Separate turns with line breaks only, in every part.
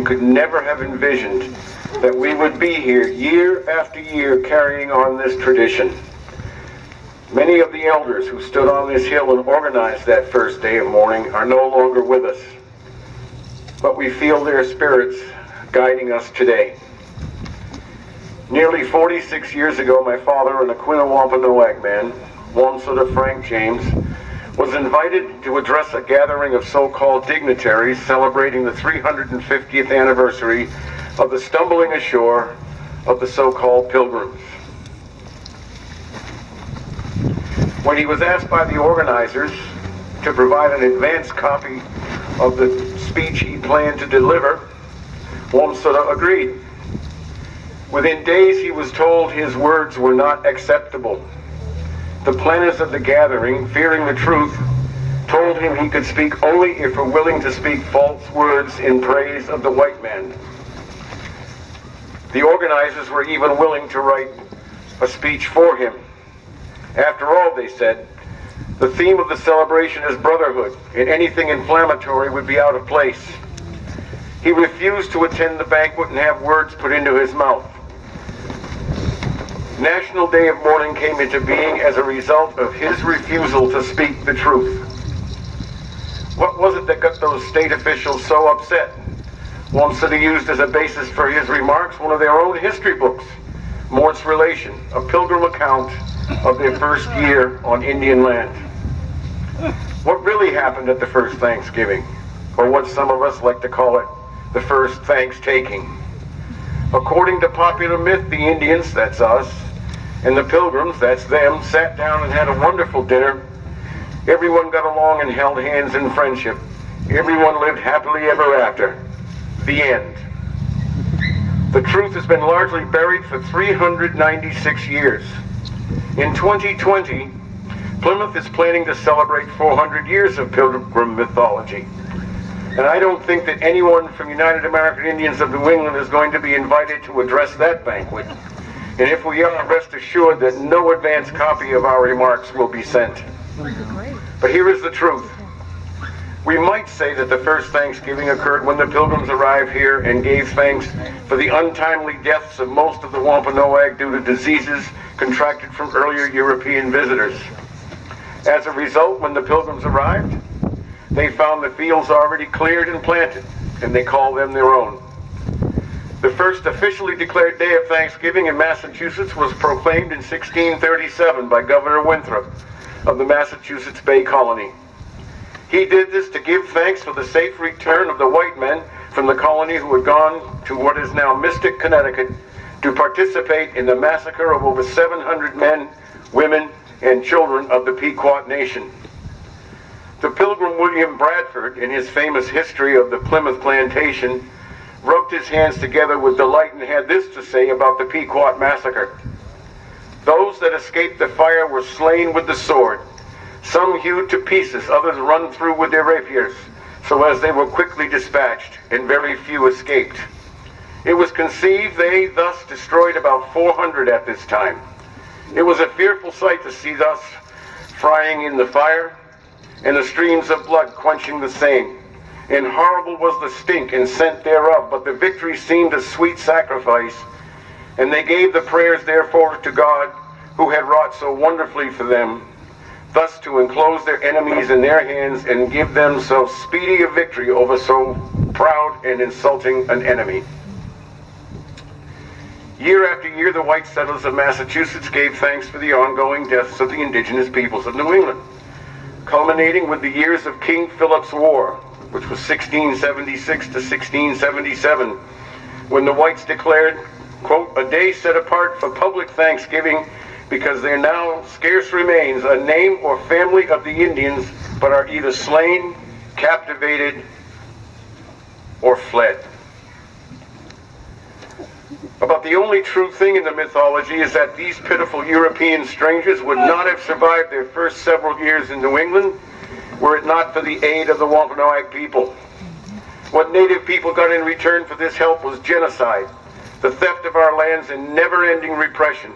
could never have envisioned that we would be here year after year carrying on this tradition. Many of the elders who stood on this hill and organized that first day of mourning are no longer with us, but we feel their spirits guiding us today. Nearly 46 years ago, my father, an Aquina-Wampanoag man, one sort of Frank James, was invited to address a gathering of so-called dignitaries celebrating the 350th anniversary of the stumbling ashore of the so-called Pilgrims. When he was asked by the organizers to provide an advance copy of the speech he planned to deliver, Wamsutter agreed. Within days he was told his words were not acceptable. The planners of the gathering, fearing the truth, told him he could speak only if were willing to speak false words in praise of the white man. The organizers were even willing to write a speech for him. After all, they said, the theme of the celebration is brotherhood, and anything inflammatory would be out of place. He refused to attend the banquet and have words put into his mouth. National Day of Mourning came into being as a result of his refusal to speak the truth. What was it that got those state officials so upset? Wamsutter used as a basis for his remarks one of their own history books, Mort's Relation, a pilgrim account of their first year on Indian land. What really happened at the first Thanksgiving, or what some of us like to call it, the first Thanks-taking? According to popular myth, the Indians, that's us, and the Pilgrims, that's them, sat down and had a wonderful dinner. Everyone got along and held hands in friendship. Everyone lived happily ever after. The end. The truth has been largely buried for 396 years. In 2020, Plymouth is planning to celebrate 400 years of Pilgrim mythology. And I don't think that anyone from United American Indians of New England is going to be invited to address that banquet. And if we are, rest assured that no advance copy of our remarks will be sent. But here is the truth. We might say that the first Thanksgiving occurred when the Pilgrims arrived here and gave thanks for the untimely deaths of most of the Wampanoag due to diseases contracted from earlier European visitors. As a result, when the Pilgrims arrived, they found the fields already cleared and planted, and they called them their own. The first officially declared day of Thanksgiving in Massachusetts was proclaimed in 1637 by Governor Winthrop of the Massachusetts Bay Colony. He did this to give thanks for the safe return of the white men from the colony who had gone to what is now Mystic, Connecticut, to participate in the massacre of over 700 men, women, and children of the Pequot Nation. The Pilgrim William Bradford, in his famous history of the Plymouth plantation, rubbed his hands together with delight and had this to say about the Pequot massacre. Those that escaped the fire were slain with the sword. Some hewed to pieces, others run through with their rapiers, so as they were quickly dispatched, and very few escaped. It was conceived they thus destroyed about 400 at this time. It was a fearful sight to see thus frying in the fire, and the streams of blood quenching the same. And horrible was the stink and scent thereof, but the victory seemed a sweet sacrifice. And they gave the prayers therefore to God, who had wrought so wonderfully for them, thus to enclose their enemies in their hands and give them so speedy a victory over so proud and insulting an enemy. Year after year, the white settlers of Massachusetts gave thanks for the ongoing deaths of the indigenous peoples of New England, culminating with the years of King Philip's War, which was 1676 to 1677, when the whites declared, quote, a day set apart for public thanksgiving, because there now scarce remains a name or family of the Indians, but are either slain, captivated, or fled. About the only true thing in the mythology is that these pitiful European strangers would not have survived their first several years in New England were it not for the aid of the Wampanoag people. What native people got in return for this help was genocide, the theft of our lands, and never-ending repression.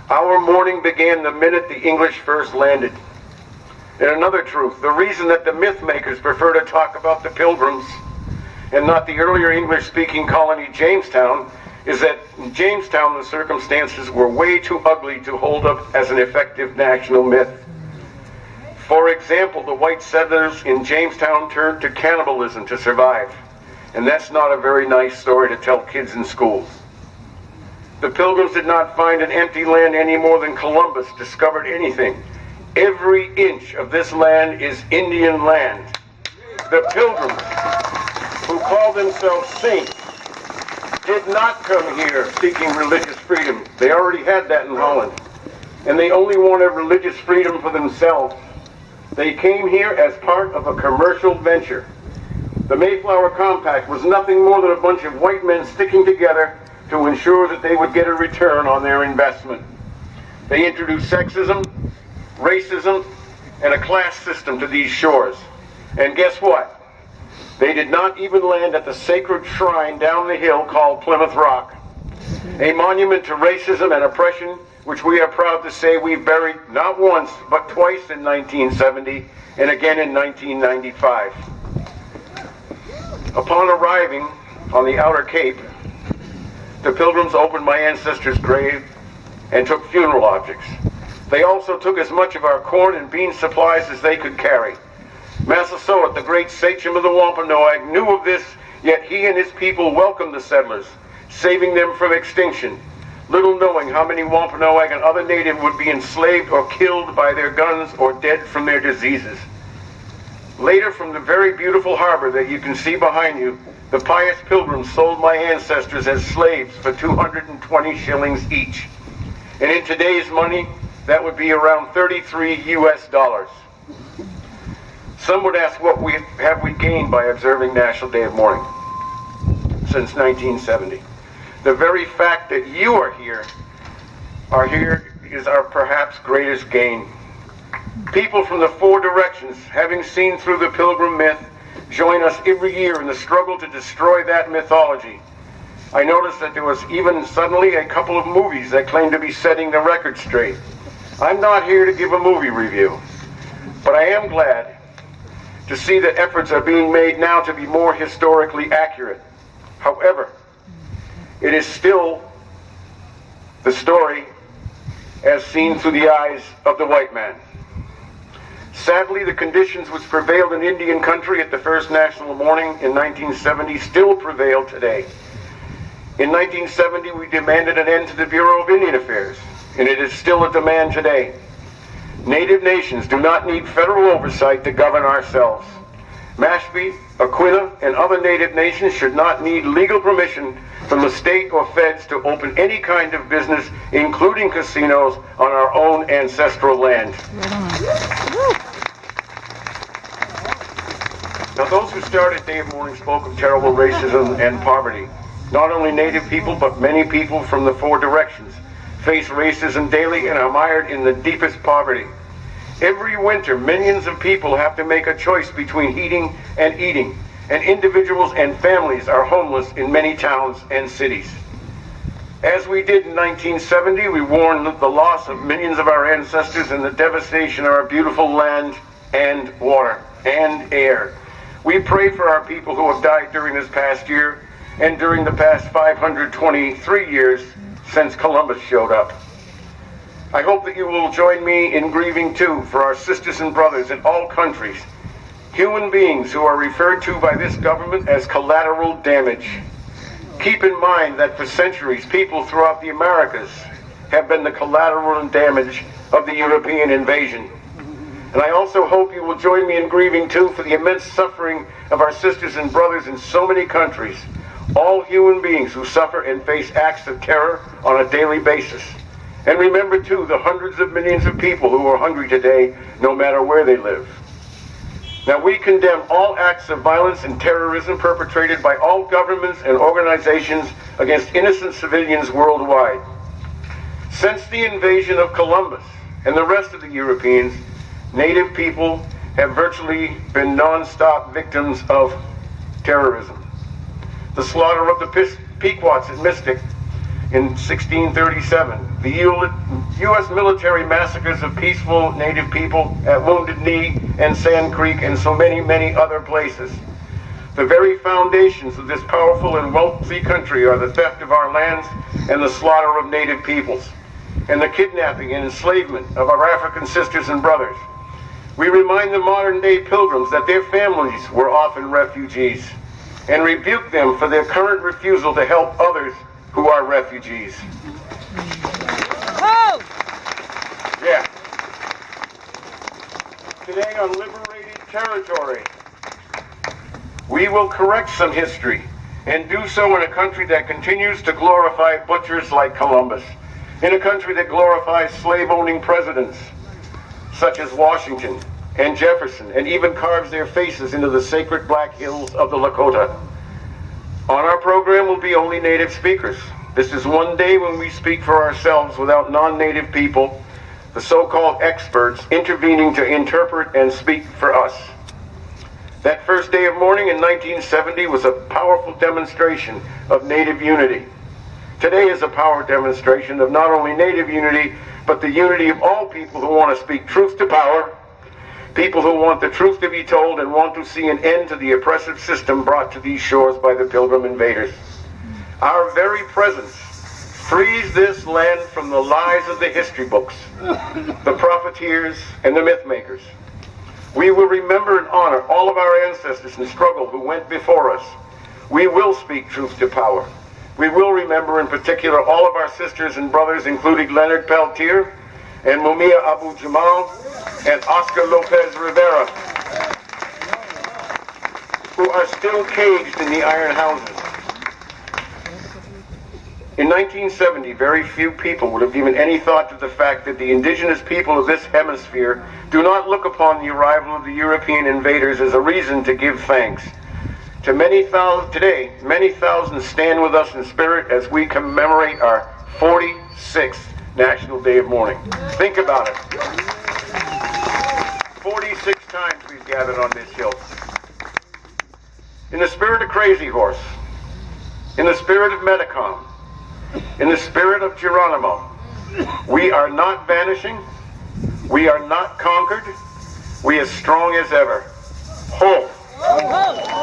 Our mourning began the minute the English first landed. And another truth, the reason that the myth makers prefer to talk about the Pilgrims and not the earlier English-speaking colony Jamestown, is that in Jamestown the circumstances were way too ugly to hold up as an effective national myth. For example, the white settlers in Jamestown turned to cannibalism to survive, and that's not a very nice story to tell kids in schools. The Pilgrims did not find an empty land any more than Columbus discovered anything. Every inch of this land is Indian land. The Pilgrims, who call themselves saints, did not come here seeking religious freedom. They already had that in Holland. And they only wanted religious freedom for themselves. They came here as part of a commercial venture. The Mayflower Compact was nothing more than a bunch of white men sticking together to ensure that they would get a return on their investment. They introduced sexism, racism, and a class system to these shores. And guess what? They did not even land at the sacred shrine down the hill called Plymouth Rock, a monument to racism and oppression which we are proud to say we buried not once but twice in 1970 and again in 1995. Upon arriving on the Outer Cape, the Pilgrims opened my ancestors' grave and took funeral objects. They also took as much of our corn and bean supplies as they could carry. Massasoit, the great sachem of the Wampanoag, knew of this, yet he and his people welcomed the settlers, saving them from extinction, little knowing how many Wampanoag and other native would be enslaved or killed by their guns or dead from their diseases. Later, from the very beautiful harbor that you can see behind you, the pious Pilgrims sold my ancestors as slaves for 220 shillings each. And in today's money, that would be around 33 US dollars. Some would ask what have we gained by observing National Day of Mourning since 1970. The very fact that you are here is our perhaps greatest gain. People from the four directions, having seen through the Pilgrim myth, join us every year in the struggle to destroy that mythology. I noticed that there was even suddenly a couple of movies that claim to be setting the record straight. I'm not here to give a movie review, but I am glad to see that efforts are being made now to be more historically accurate. However, it is still the story as seen through the eyes of the white man. Sadly, the conditions which prevailed in Indian country at the first national mourning in 1970 still prevail today. In 1970, we demanded an end to the Bureau of Indian Affairs, and it is still a demand today. Native nations do not need federal oversight to govern ourselves. Mashpee, Aquina, and other native nations should not need legal permission from the state or feds to open any kind of business, including casinos, on our own ancestral land. Now, those who started Day of Mourning spoke of terrible racism and poverty. Not only native people, but many people from the four directions face racism daily and are mired in the deepest poverty. Every winter, millions of people have to make a choice between heating and eating, and individuals and families are homeless in many towns and cities. As we did in 1970, we mourned the loss of millions of our ancestors and the devastation of our beautiful land and water and air. We pray for our people who have died during this past year and during the past 523 years since Columbus showed up. I hope that you will join me in grieving too for our sisters and brothers in all countries, human beings who are referred to by this government as collateral damage. Keep in mind that for centuries, people throughout the Americas have been the collateral damage of the European invasion. And I also hope you will join me in grieving too for the immense suffering of our sisters and brothers in so many countries, all human beings who suffer and face acts of terror on a daily basis. And remember too the hundreds of millions of people who are hungry today, no matter where they live. Now, we condemn all acts of violence and terrorism perpetrated by all governments and organizations against innocent civilians worldwide. Since the invasion of Columbus and the rest of the Europeans, native people have virtually been non-stop victims of terrorism. The slaughter of the Pequots at Mystic in 1637, the U.S. military massacres of peaceful native people at Wounded Knee and Sand Creek and so many, many other places. The very foundations of this powerful and wealthy country are the theft of our lands and the slaughter of native peoples, and the kidnapping and enslavement of our African sisters and brothers. We remind the modern-day pilgrims that their families were often refugees, and rebuke them for their current refusal to help others who are refugees. Oh! Yeah. Today on liberated territory, we will correct some history, and do so in a country that continues to glorify butchers like Columbus, in a country that glorifies slave-owning presidents such as Washington and Jefferson, and even carves their faces into the sacred black hills of the Lakota. On our program will be only native speakers. This is one day when we speak for ourselves without non-native people, the so-called experts, intervening to interpret and speak for us. That first day of mourning in 1970 was a powerful demonstration of Native unity. Today is a power demonstration of not only Native unity, but the unity of all people who want to speak truth to power, people who want the truth to be told and want to see an end to the oppressive system brought to these shores by the Pilgrim invaders. Our very presence frees this land from the lies of the history books, the profiteers, and the myth makers. We will remember and honor all of our ancestors in struggle who went before us. We will speak truth to power. We will remember in particular all of our sisters and brothers, including Leonard Peltier and Mumia Abu Jamal and Oscar Lopez Rivera, who are still caged in the iron houses. In 1970, very few people would have given any thought to the fact that the indigenous people of this hemisphere do not look upon the arrival of the European invaders as a reason to give thanks. Today, many thousands stand with us in spirit as we commemorate our 46th National Day of Mourning. Think about it. 46 times we've gathered on this hill. In the spirit of Crazy Horse, in the spirit of Metacom, in the spirit of Geronimo, we are not vanishing, we are not conquered, we are strong as ever. Ho! Ho!